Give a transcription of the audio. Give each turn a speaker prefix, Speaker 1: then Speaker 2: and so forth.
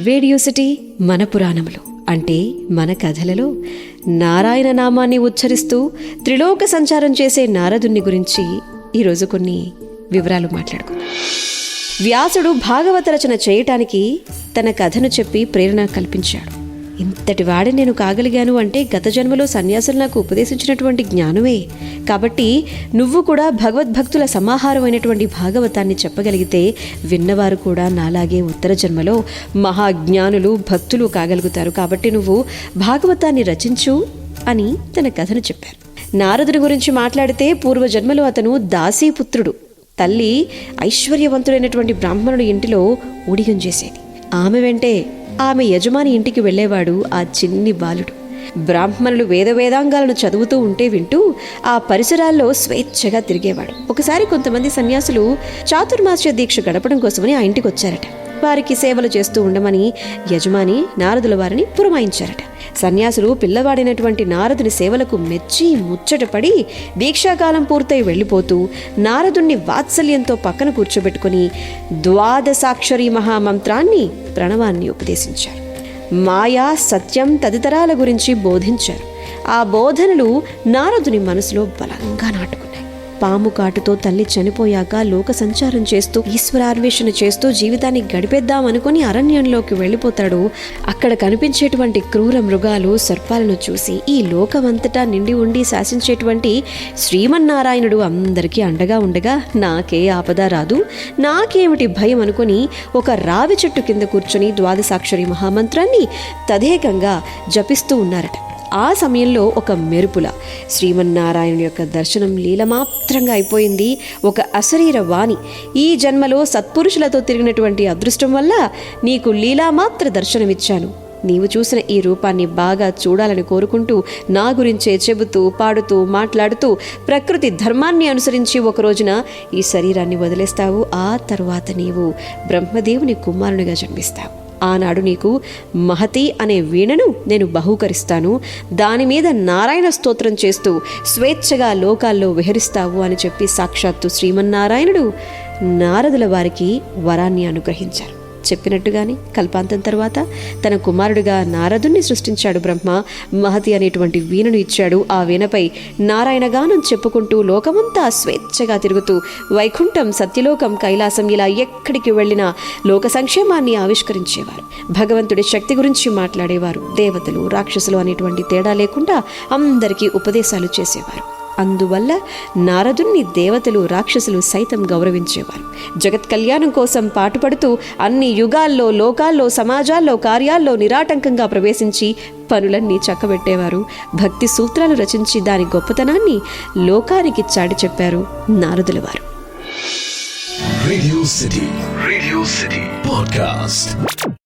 Speaker 1: Radio city మన పురాణములు అంటే మన కథలలో నారాయణ నామాన్ని ఉచ్చరిస్తూ త్రిలోక సంచారం చేసే నారదుని గురించి ఈరోజు కొన్ని వివరాలు మాట్లాడుకుందాం. వ్యాసుడు భాగవత రచన చేయటానికి తన కథను చెప్పి ప్రేరణ కల్పించాడు. ఇంతటి వాడి నేను కాగలిగాను అంటే గత జన్మలో సన్యాసులు నాకు ఉపదేశించినటువంటి జ్ఞానమే. కాబట్టి నువ్వు కూడా భగవద్భక్తుల సమాహారమైనటువంటి భాగవతాన్ని చెప్పగలిగితే విన్నవారు కూడా నాలాగే ఉత్తర జన్మలో మహాజ్ఞానులు భక్తులు కాగలుగుతారు. కాబట్టి నువ్వు భాగవతాన్ని రచించు అని తన కథను చెప్పారు. నారదుడి గురించి మాట్లాడితే పూర్వజన్మలో అతను దాసీపుత్రుడు. తల్లి ఐశ్వర్యవంతుడైనటువంటి బ్రాహ్మణుడి ఇంటిలో ఊడిగం చేసేది. ఆమె వెంటే ఆమె యజమాని ఇంటికి వెళ్లేవాడు ఆ చిన్ని బాలుడు. బ్రాహ్మణులు వేదాంగాలను చదువుతూ ఉంటే వింటూ ఆ పరిసరాల్లో స్వేచ్ఛగా తిరిగేవాడు. ఒకసారి కొంతమంది సన్యాసులు చాతుర్మాస్య దీక్ష గడపడం కోసమని ఆ ఇంటికి వచ్చారట. వారికి సేవలు చేస్తూ ఉండమని యజమాని నారదుల వారిని పురమాయించారట. సన్యాసులు పిల్లవాడైనటువంటి నారదుని సేవలకు మెచ్చి ముచ్చటపడి దీక్షాకాలం పూర్తయి వెళ్ళిపోతూ నారదుణ్ణి వాత్సల్యంతో పక్కన కూర్చోబెట్టుకుని ద్వాదశాక్షరీ మహామంత్రాన్ని ప్రణవాన్ని ఉపదేశించారు. మాయా, సత్యం తదితరాల గురించి బోధించారు. ఆ బోధనలు నారదుని మనసులో బలంగా నాటుకున్నాయి. పాము కాటుతో తల్లి చనిపోయాక లోక సంచారం చేస్తూ ఈశ్వరాన్వేషణ చేస్తూ జీవితాన్ని గడిపేద్దామనుకుని అరణ్యంలోకి వెళ్ళిపోతాడు. అక్కడ కనిపించేటువంటి క్రూర మృగాలు, సర్పాలను చూసి ఈ లోకమంతటా నిండి ఉండి శాసించేటువంటి శ్రీమన్నారాయణుడు అందరికీ అండగా ఉండగా నాకే ఆపద రాదు, నాకేమిటి భయం అనుకుని ఒక రావి చెట్టు కింద కూర్చొని ద్వాదశాక్షరి మహామంత్రాన్ని తదేకంగా జపిస్తూ ఉన్నారట. ఆ సమయంలో ఒక మెరుపుల శ్రీమన్నారాయణుని యొక్క దర్శనం లీలమాత్రంగా అయిపోయింది. ఒక అశరీర వాణి, ఈ జన్మలో సత్పురుషులతో తిరిగినటువంటి అదృష్టం వల్ల నీకు లీలామాత్ర దర్శనమిచ్చాను. నీవు చూసిన ఈ రూపాన్ని బాగా చూడాలని కోరుకుంటూ నా గురించే చెబుతూ పాడుతూ మాట్లాడుతూ ప్రకృతి ధర్మాన్ని అనుసరించి ఒక రోజున ఈ శరీరాన్ని వదిలేస్తావు. ఆ తరువాత నీవు బ్రహ్మదేవుని కుమారునిగా జన్మిస్తావు. ఆనాడు నీకు మహతి అనే వీణను నేను బహూకరిస్తాను. దాని మీద నారాయణ స్తోత్రం చేస్తూ స్వేచ్ఛగా లోకాల్లో విహరిస్తావు అని చెప్పి సాక్షాత్తు శ్రీమన్నారాయణుడు నారదుల వారికి వరాన్ని అనుగ్రహించారు. చెప్పినట్టుగానే కల్పాంతం తర్వాత తన కుమారుడిగా నారదుణ్ణి సృష్టించాడు బ్రహ్మ. మహతి అనేటువంటి వీణను ఇచ్చాడు. ఆ వీణపై నారాయణ గానం చెప్పుకుంటూ లోకమంతా స్వేచ్ఛగా తిరుగుతూ వైకుంఠం, సత్యలోకం, కైలాసం ఇలా ఎక్కడికి వెళ్ళినా లోక సంక్షేమాన్ని ఆవిష్కరించేవారు. భగవంతుడి శక్తి గురించి మాట్లాడేవారు. దేవతలు, రాక్షసులు అనేటువంటి తేడా లేకుండా అందరికీ ఉపదేశాలు చేసేవారు. అందువల్ల నారదుణ్ణి దేవతలు, రాక్షసులు సైతం గౌరవించేవారు. జగత్ కళ్యాణం కోసం పాటుపడుతూ అన్ని యుగాల్లో, లోకాల్లో, సమాజాల్లో, కార్యాల్లో నిరాటంకంగా ప్రవేశించి పనులన్నీ చక్కబెట్టేవారు. భక్తి సూత్రాలు రచించి దాని గొప్పతనాన్ని లోకానికి చాటి చెప్పారు నారదుల వారు. Radio city podcast.